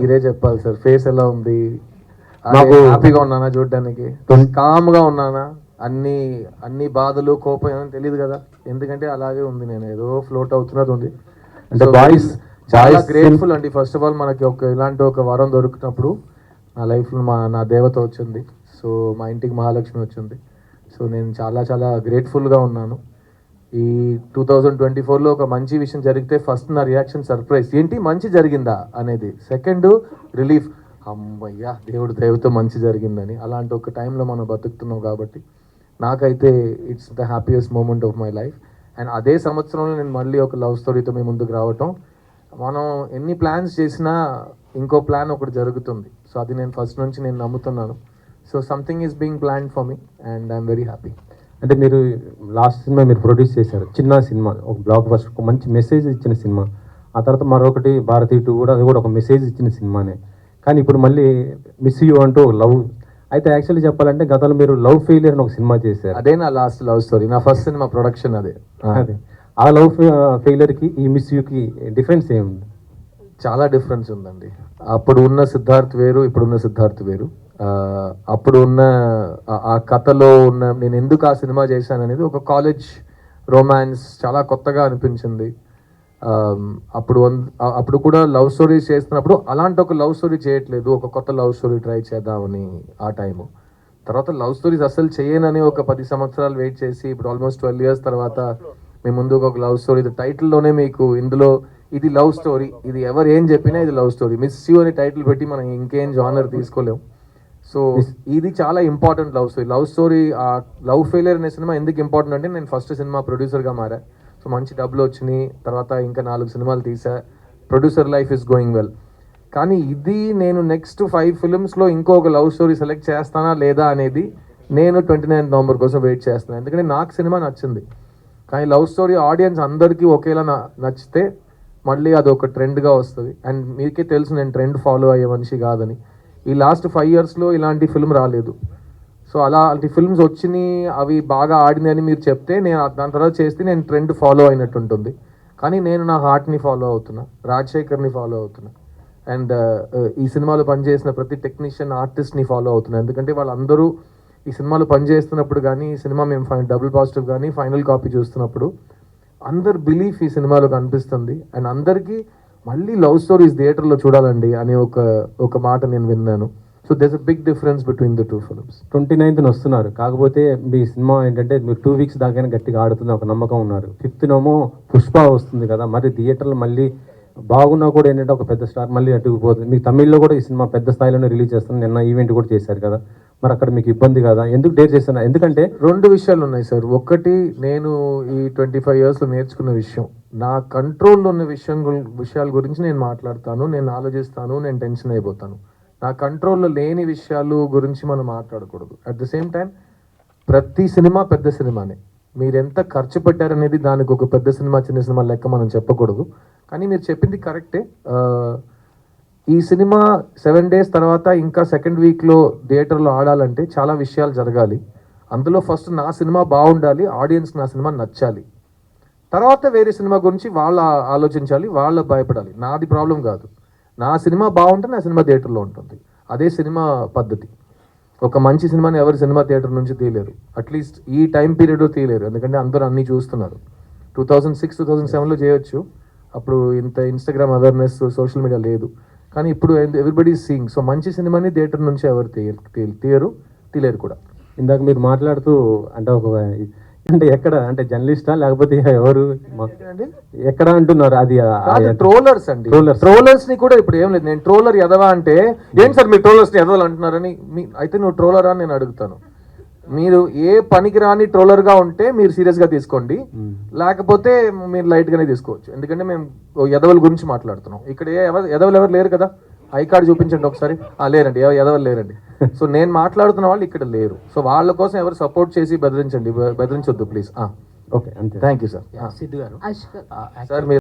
మీరే చెప్పాలి sir, face ఎలా ఉంది? నాకు హ్యాపీగా ఉన్నానా చూడడానికి? కామ్గా ఉన్నానా? అన్ని అన్ని బాధలు కోపం ఏమని తెలియదు కదా, ఎందుకంటే అలాగే ఉంది. నేను ఏదో ఫ్లోట్ అవుతున్నది ఉంది. అంటే బాయ్స్ చాలా గ్రేట్ఫుల్ అండి. ఫస్ట్ ఆఫ్ ఆల్ మనకి ఇలాంటి ఒక వరం దొరికినప్పుడు నా లైఫ్లో నా దేవత వచ్చింది. సో మా ఇంటికి మహాలక్ష్మి వచ్చింది. సో నేను చాలా చాలా గ్రేట్ఫుల్గా ఉన్నాను. ఈ 2024లో ఒక మంచి విషయం జరిగితే ఫస్ట్ నా రియాక్షన్ సర్ప్రైజ్, ఏంటి మంచి జరిగిందా అనేది. సెకండ్ రిలీఫ్, అమ్మయ్యా దేవుడు దయతో మంచి జరిగిందని. అలాంటి ఒక టైంలో మనం బతుకుతున్నాం కాబట్టి నాకైతే it's the happiest moment of my life. And అదే సంవత్సరంలో నేను మళ్ళీ ఒక లవ్ స్టోరీతో మీ ముందుకు రావటం, మనం ఎన్ని ప్లాన్స్ చేసినా ఇంకో ప్లాన్ ఒకటి జరుగుతుంది. సో అది నేను ఫస్ట్ నుంచి నేను నమ్ముతున్నాను. So something is being planned for me and I'm very happy. అంటే మీరు లాస్ట్ సినిమా మీరు ప్రొడ్యూస్ చేశారు, చిన్న సినిమా, ఒక బ్లాక్ బస్టర్, ఒక మంచి మెసేజ్ ఇచ్చిన సినిమా. ఆ తర్వాత మరొకటి భారతీ 2 కూడా, అది కూడా ఒక మెసేజ్ ఇచ్చిన సినిమానే. కానీ ఇప్పుడు మళ్ళీ మిస్ యూ అంటూ లవ్. అయితే యాక్చువల్లీ చెప్పాలంటే గతంలో మీరు లవ్ ఫెయిలియర్ అని ఒక సినిమా చేశారు. అదే నా లాస్ట్ లవ్ స్టోరీ, నా ఫస్ట్ సినిమా ప్రొడక్షన్ అదే. అదే ఆ లవ్ ఫెయిలియర్కి ఈ మిస్ యూకి డిఫరెన్స్ ఏముంది? చాలా డిఫరెన్స్ ఉందండి. అప్పుడు ఉన్న సిద్ధార్థ్ వేరు, ఇప్పుడున్న సిద్ధార్థ్ వేరు. అప్పుడు ఉన్న ఆ కథలో ఉన్న నేను ఎందుకు ఆ సినిమా చేశాను అనేది ఒక కాలేజ్ రొమాన్స్, చాలా కొత్తగా అనిపించింది. అప్పుడు కూడా లవ్ స్టోరీస్ చేస్తున్నప్పుడు అలాంటి ఒక లవ్ స్టోరీ చేయట్లేదు, ఒక కొత్త లవ్ స్టోరీ ట్రై చేద్దామని ఆ టైము. తర్వాత లవ్ స్టోరీస్ అసలు చేయనని ఒక 10 సంవత్సరాలు వెయిట్ చేసి ఇప్పుడు ఆల్మోస్ట్ 12 years తర్వాత మీ ముందుకు ఒక లవ్ స్టోరీ, టైటిల్లోనే మీకు ఇందులో ఇది లవ్ స్టోరీ, ఇది ఎవరు ఏం చెప్పినా ఇది లవ్ స్టోరీ. మిస్ యూ అని టైటిల్ పెట్టి మనం ఇంకేం జానర్ తీసుకోలేము. సో ఇది చాలా important love story. Love story, ఆ లవ్ ఫెయిలియర్ అనే సినిమా ఎందుకు ఇంపార్టెంట్ అంటే నేను ఫస్ట్ సినిమా ప్రొడ్యూసర్గా మారా. సో మంచి డబ్బులు వచ్చినాయి, తర్వాత ఇంకా 4 సినిమాలు తీసా, producer life is going well. కానీ ఇది నేను నెక్స్ట్ 5 filmsలో ఇంకొక లవ్ స్టోరీ సెలెక్ట్ చేస్తానా లేదా అనేది నేను 29th November కోసం వెయిట్ చేస్తున్నాను. ఎందుకంటే నాకు సినిమా నచ్చింది, కానీ లవ్ స్టోరీ ఆడియన్స్ అందరికీ ఒకేలా నచ్చితే మళ్ళీ అది ఒక ట్రెండ్గా వస్తుంది. అండ్ మీకే తెలుసు నేను ట్రెండ్ ఫాలో అయ్యే మనిషి కాదని. ఈ లాస్ట్ 5 yearsలో ఇలాంటి ఫిల్మ్ రాలేదు. సో అలాంటి ఫిల్మ్స్ వచ్చినాయి, అవి బాగా ఆడింది అని మీరు చెప్తే నేను దాని తర్వాత చేస్తే నేను ట్రెండ్ ఫాలో అయినట్టు ఉంటుంది. కానీ నేను నా హార్ట్ని ఫాలో అవుతున్నా, రాజశేఖర్ని ఫాలో అవుతున్నా, అండ్ ఈ సినిమాలో పనిచేసిన ప్రతి టెక్నీషియన్, ఆర్టిస్ట్ని ఫాలో అవుతున్నా. ఎందుకంటే వాళ్ళందరూ ఈ సినిమాలో పనిచేస్తున్నప్పుడు కానీ, ఈ సినిమా మేము డబుల్ పాజిటివ్ కానీ ఫైనల్ కాపీ చూస్తున్నప్పుడు అందరు బిలీఫ్ ఈ సినిమాలో కనిపిస్తుంది. అండ్ అందరికీ మళ్ళీ లవ్ స్టోరీస్ థియేటర్లో చూడాలండి అని ఒక మాట నేను విన్నాను. So there's a big difference between the 2 films. 29th వస్తున్నారు, కాకపోతే మీ సినిమా ఏంటంటే మీరు 2 weeks దాకా గట్టిగా ఆడుతుంది ఒక నమ్మకం ఉన్నారు. 5th పుష్ప వస్తుంది కదా, మరి థియేటర్లో మళ్ళీ బాగున్నా కూడా ఏంటంటే ఒక పెద్ద స్టార్ మళ్ళీ అటుకుపోతుంది. మీకు తమిళ్లో కూడా ఈ సినిమా పెద్ద స్థాయిలోనే రిలీజ్ చేస్తాను, నిన్న ఈవెంట్ కూడా చేశారు కదా, మరి అక్కడ మీకు ఇబ్బంది కదా, ఎందుకు డేర్ చేస్తున్నా? ఎందుకంటే 2 విషయాలు ఉన్నాయి సార్. ఒకటి, నేను ఈ 25 yearsలో నేర్చుకున్న విషయం, నా కంట్రోల్లో ఉన్న విషయాల గురించి నేను మాట్లాడతాను, నేను ఆలోచిస్తాను, నేను టెన్షన్ అయిపోతాను. నా కంట్రోల్లో లేని విషయాలు గురించి మనం మాట్లాడకూడదు. అట్ ద సేమ్ టైం ప్రతి సినిమా పెద్ద సినిమానే. మీరు ఎంత ఖర్చు పెట్టారనేది దానికి ఒక పెద్ద సినిమా చిన్న సినిమా లెక్క మనం చెప్పకూడదు. కానీ మీరు చెప్పింది కరెక్టే. ఈ సినిమా 7 days తర్వాత ఇంకా 2nd weekలో థియేటర్లో ఆడాలంటే చాలా విషయాలు జరగాలి. అందులో ఫస్ట్ నా సినిమా బాగుండాలి, ఆడియన్స్ నా సినిమా నచ్చాలి, తర్వాత వేరే సినిమా గురించి వాళ్ళు ఆలోచించాలి, వాళ్ళు భయపడాలి. నాది ప్రాబ్లం కాదు. నా సినిమా బాగుంటే నా సినిమా థియేటర్లో ఉంటుంది. అదే సినిమా పద్ధతి. ఒక మంచి సినిమాని ఎవరు సినిమా థియేటర్ నుంచి తీయలేరు, అట్లీస్ట్ ఈ టైం పీరియడ్లో తీయలేరు, ఎందుకంటే అందరూ అన్నీ చూస్తున్నారు. 2006, 2007లో చేయొచ్చు, అప్పుడు ఇంత ఇన్స్టాగ్రామ్ అవేర్నెస్, సోషల్ మీడియా లేదు. కానీ ఇప్పుడు ఎవ్రీబడి ఈజ్ సీయింగ్. సో మంచి సినిమాని థియేటర్ నుంచి ఎవరు తీయలేరు కూడా. ఇందాక మీరు మాట్లాడుతూ అంటే ఎక్కడ అంటే జర్నలిస్టా లేకపోతే ఎవరు ఎక్కడ అంటున్నారు? అది ట్రోలర్స్ అండి. ట్రోలర్స్ ని కూడా ఇప్పుడు ఏం లేదు, నేను ట్రోలర్ ఎదవా అంటే ఏంటి సార్ మీరు ట్రోలర్స్ ని ఎదవలు అంటున్నారని. అయితే నువ్వు ట్రోలరా అని నేను అడుగుతాను. మీరు ఏ పనికి రాని ట్రోలర్గా ఉంటే మీరు సీరియస్గా తీసుకోండి, లేకపోతే మీరు లైట్గానే తీసుకోవచ్చు. ఎందుకంటే మేము ఎదవల గురించి మాట్లాడుతున్నాం ఇక్కడ. ఎదవలు ఎవరు లేరు కదా, ఐ కార్డ్ చూపించండి ఒకసారి. లేరండి, ఎదవలు లేరండి. సో నేను మాట్లాడుతున్న వాళ్ళు ఇక్కడ లేరు. సో వాళ్ళ కోసం ఎవరు సపోర్ట్ చేసి బెదిరించొద్దు ప్లీజ్. ఓకే, అంతే. Thank you sir. సిద్ధు గారు సార్ మీరు